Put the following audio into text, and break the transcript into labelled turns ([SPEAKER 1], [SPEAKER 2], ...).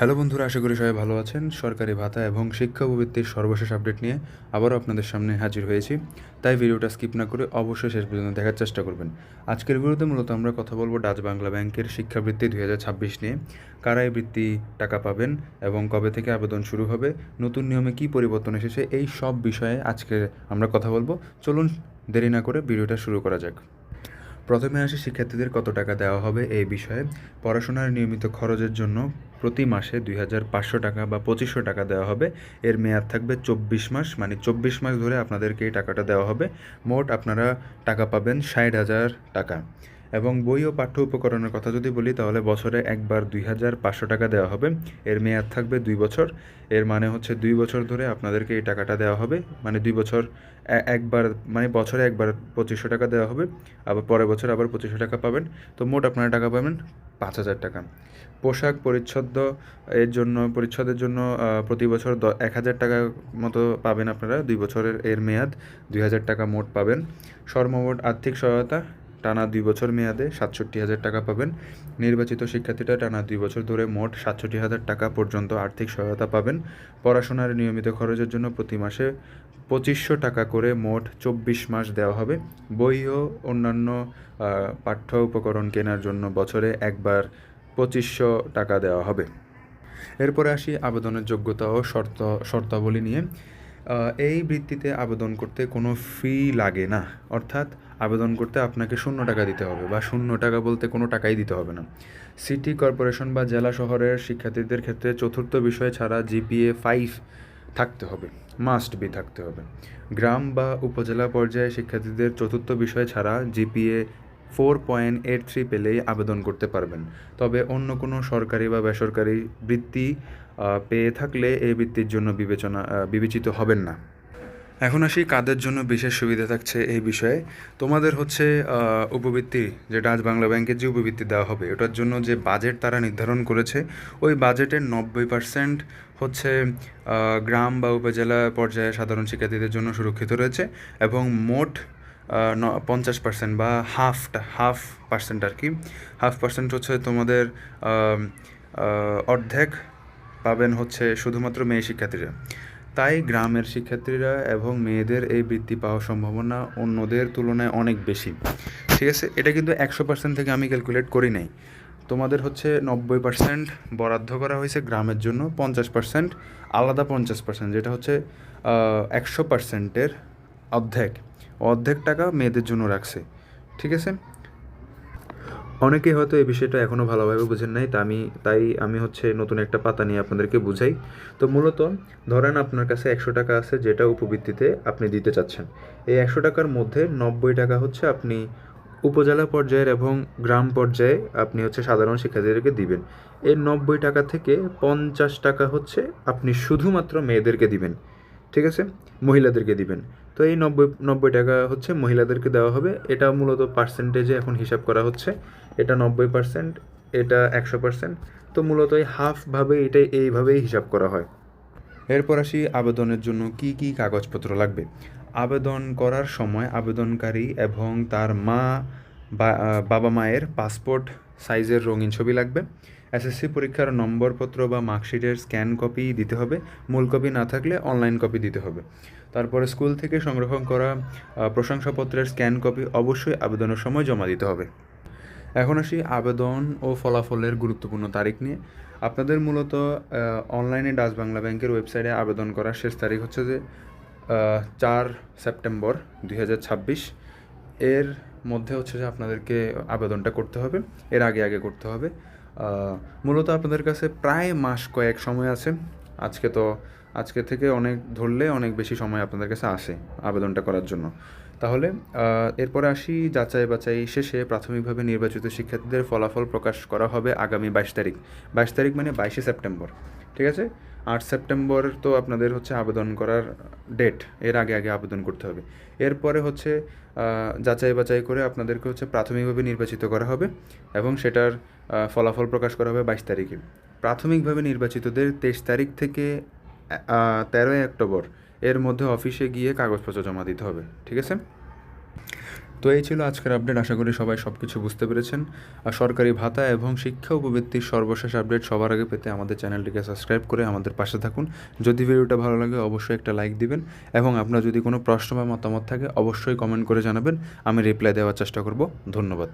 [SPEAKER 1] Hello বন্ধুরা, আশা করি সবাই ভালো আছেন। সরকারি ভাতা এবং শিক্ষা উপবৃত্তির সর্বশেষ আপডেট নিয়ে আবারও আপনাদের সামনে হাজির হয়েছি। তাই ভিডিওটা স্কিপ না করে অবশ্যই শেষ পর্যন্ত দেখার চেষ্টা করবেন। আজকের ভিডিওতে মূলত আমরা কথা বলবো ডাচ বাংলা ব্যাংকের শিক্ষাবৃত্তি 2026 নিয়ে। কারা এই বৃত্তি টাকা পাবেন এবং কবে থেকে আবেদন শুরু হবে, নতুন নিয়মে কী পরিবর্তন এসেছে, এই সব বিষয়ে আজকে আমরা কথা বলবো। চলুন দেরি না করে ভিডিওটা শুরু করা যাক। প্রথমে আসি শিক্ষার্থীদের কত টাকা দেওয়া হবে এই বিষয়ে। পড়াশোনার নিয়মিত খরচের জন্য প্রতি মাসে 2,500 টাকা বা 2,500 টাকা দেওয়া হবে। এর মেয়াদ থাকবে 24 মাস, মানে 24 মাস ধরে আপনাদেরকে এই টাকাটা দেওয়া হবে। মোট আপনারা টাকা পাবেন 60,000 টাকা। এবং বই ও পাঠ্য উপকরণের কথা যদি বলি, তাহলে বছরে একবার 2,500 টাকা দেওয়া হবে। এর মেয়াদ থাকবে 2 বছর। এর মানে হচ্ছে 2 বছর ধরে আপনাদেরকে এই টাকাটা দেওয়া হবে, মানে 2 বছর একবার, মানে বছরে একবার 2,500 টাকা দেওয়া হবে, আবার পরের বছর আবার 2,500 টাকা পাবেন। তো মোট আপনারা টাকা পাবেন 5,000 টাকা। পোশাক পরিচ্ছদের জন্য প্রতি বছর 1,000 টাকা মতো পাবেন আপনারা। 2 বছরের এর মেয়াদ, 2,000 টাকা মোট পাবেন। সর্বমোট আর্থিক সহায়তা টানা 2 বছর মেয়াদে 67,000 টাকা পাবেন। নির্বাচিত শিক্ষার্থীরা টানা 2 বছর ধরে মোট 67,000 টাকা পর্যন্ত আর্থিক সহায়তা পাবেন। পড়াশোনার নিয়মিত খরচের জন্য প্রতি মাসে 2,500 টাকা করে মোট 24 মাস দেওয়া হবে। বই ও অন্যান্য পাঠ্য উপকরণ কেনার জন্য বছরে একবার 2,500 টাকা দেওয়া হবে। এরপরে আসি আবেদনের যোগ্যতা ও শর্তাবলী নিয়ে। এই বৃত্তিতে আবেদন করতে কোনো ফি লাগে না, অর্থাৎ আবেদন করতে আপনাকে 0 টাকা দিতে হবে, বা 0 টাকা বলতে কোনো টাকাই দিতে হবে না। সিটি কর্পোরেশন বা জেলা শহরের শিক্ষার্থীদের ক্ষেত্রে চতুর্থ বিষয় ছাড়া জিপিএ 5 থাকতে হবে, মাস্ট বি থাকতে হবে। গ্রাম বা উপজেলা পর্যায়ে শিক্ষার্থীদের চতুর্থ বিষয় ছাড়া জিপিএ 4.83 পেলেই আবেদন করতে পারবেন। তবে অন্য কোনো সরকারি বা বেসরকারি বৃত্তি পেয়ে থাকলে এই বৃত্তির জন্য বিবেচিত হবেন না। এখন আসি কাদের জন্য বিশেষ সুবিধা থাকছে এই বিষয়ে। তোমাদের হচ্ছে উপবৃত্তি, যে ডাচ বাংলা ব্যাংকের যে উপবৃত্তি দেওয়া হবে, ওটার জন্য যে বাজেট তারা নির্ধারণ করেছে, ওই বাজেটের 90% হচ্ছে গ্রাম বা উপজেলা পর্যায়ে সাধারণ শিক্ষার্থীদের জন্য সুরক্ষিত রয়েছে। এবং মোট 50% বা হাফ পার্সেন্ট আর কি, 1/2% হচ্ছে তোমাদের অর্ধেক পাবেন হচ্ছে শুধুমাত্র মেয়ে শিক্ষার্থীরা। তাই গ্রামের শিক্ষার্থীরা এবং মেয়েদের এই বৃত্তি পাওয়ার সম্ভাবনা অন্যদের তুলনায় অনেক বেশি। ঠিক আছে, এটা কিন্তু 100% থেকে আমি ক্যালকুলেট করি নাই। তোমাদের হচ্ছে 90% বরাদ্দ করা হয়েছে গ্রামের জন্য, 50% আলাদা 50%, যেটা হচ্ছে 100%-এর অর্ধেক টাকা মেয়েদের জন্য রাখছে। ঠিক আছে, অনেকেই হয়তো এই বিষয়টা এখনও ভালোভাবে বুঝেন নাই, তাই আমি হচ্ছে নতুন একটা পাতা নিয়ে আপনাদেরকে বুঝাই। তো মূলত ধরেন আপনার কাছে 100 টাকা আছে, যেটা উপবৃত্তিতে আপনি দিতে চাচ্ছেন। এই 100 টাকার মধ্যে 90 টাকা হচ্ছে আপনি উপজেলা পর্যায়ের এবং গ্রাম পর্যায়ে আপনি হচ্ছে সাধারণ শিক্ষার্থীদেরকে দিবেন। এই 90 টাকা থেকে 50 টাকা হচ্ছে আপনি শুধুমাত্র মেয়েদেরকে দিবেন। ঠিক আছে, মহিলাদেরকে দিবেন। তো এই নব্বই টাকা হচ্ছে মহিলাদেরকে দেওয়া হবে। এটা মূলত পার্সেন্টেজে এখন হিসাব করা হচ্ছে। এটা 90%, এটা 100%। তো মূলত এই হাফভাবে এইভাবেই হিসাব করা হয়। এরপর আসি আবেদনের জন্য কি কি কাগজপত্র লাগবে। আবেদন করার সময় আবেদনকারী এবং তার বাবা মায়ের পাসপোর্ট সাইজের রঙিন ছবি লাগবে। এসএসসি পরীক্ষার নম্বরপত্র বা মার্কশিটের স্ক্যান কপি দিতে হবে। মূল কপি না থাকলে অনলাইন কপি দিতে হবে। তারপরে স্কুল থেকে সংগ্রহ করা প্রশংসাপত্রের স্ক্যান কপি অবশ্যই আবেদনের সময় জমা দিতে হবে। এখন আসি আবেদন ও ফলাফলের গুরুত্বপূর্ণ তারিখ নিয়ে। আপনাদের মূলত অনলাইনে ডাচ বাংলা ব্যাংকের ওয়েবসাইটে আবেদন করার শেষ তারিখ হচ্ছে যে 4 সেপ্টেম্বর 2026। এর মধ্যে হচ্ছে যে আপনাদেরকে আবেদনটা করতে হবে, এর আগে করতে হবে। মূলত আপনাদের কাছে প্রায় মাস কয়েক সময় আছে। আজকে থেকে অনেক ধরলে অনেক বেশি সময় আপনাদের কাছে আসে আবেদনটা করার জন্য। তাহলে এরপরে আসি যাচাই বাছাই শেষে প্রাথমিকভাবে নির্বাচিত শিক্ষার্থীদের ফলাফল প্রকাশ করা হবে আগামী 22 তারিখ। 22 তারিখ মানে 22শে সেপ্টেম্বর। ঠিক আছে, 8 সেপ্টেম্বর তো আপনাদের হচ্ছে আবেদন করার ডেট, এর আগে আবেদন করতে হবে। এরপরে হচ্ছে যাচাই বাছাই করে আপনাদেরকে হচ্ছে প্রাথমিকভাবে নির্বাচিত করা হবে এবং সেটার ফলাফল প্রকাশ করা হবে 22 তারিখে। প্রাথমিকভাবে নির্বাচিতদের 23 তারিখ থেকে 13 অক্টোবর এর মধ্যে অফিসে গিয়ে কাগজপত্র জমা দিতে হবে। ঠিক আছে, তো এই ছিল আজকের আপডেট। আশা করি সবাই সব কিছু বুঝতে পেরেছেন। আর সরকারি ভাতা এবং শিক্ষা উপবৃত্তির সর্বশেষ আপডেট সবার আগে পেতে আমাদের চ্যানেলটিকে সাবস্ক্রাইব করে আমাদের পাশে থাকুন। যদি ভিডিওটা ভালো লাগে অবশ্যই একটা লাইক দিবেন এবং আপনার যদি কোনো প্রশ্ন বা মতামত থাকে অবশ্যই কমেন্ট করে জানাবেন, আমি রিপ্লাই দেওয়ার চেষ্টা করব। ধন্যবাদ।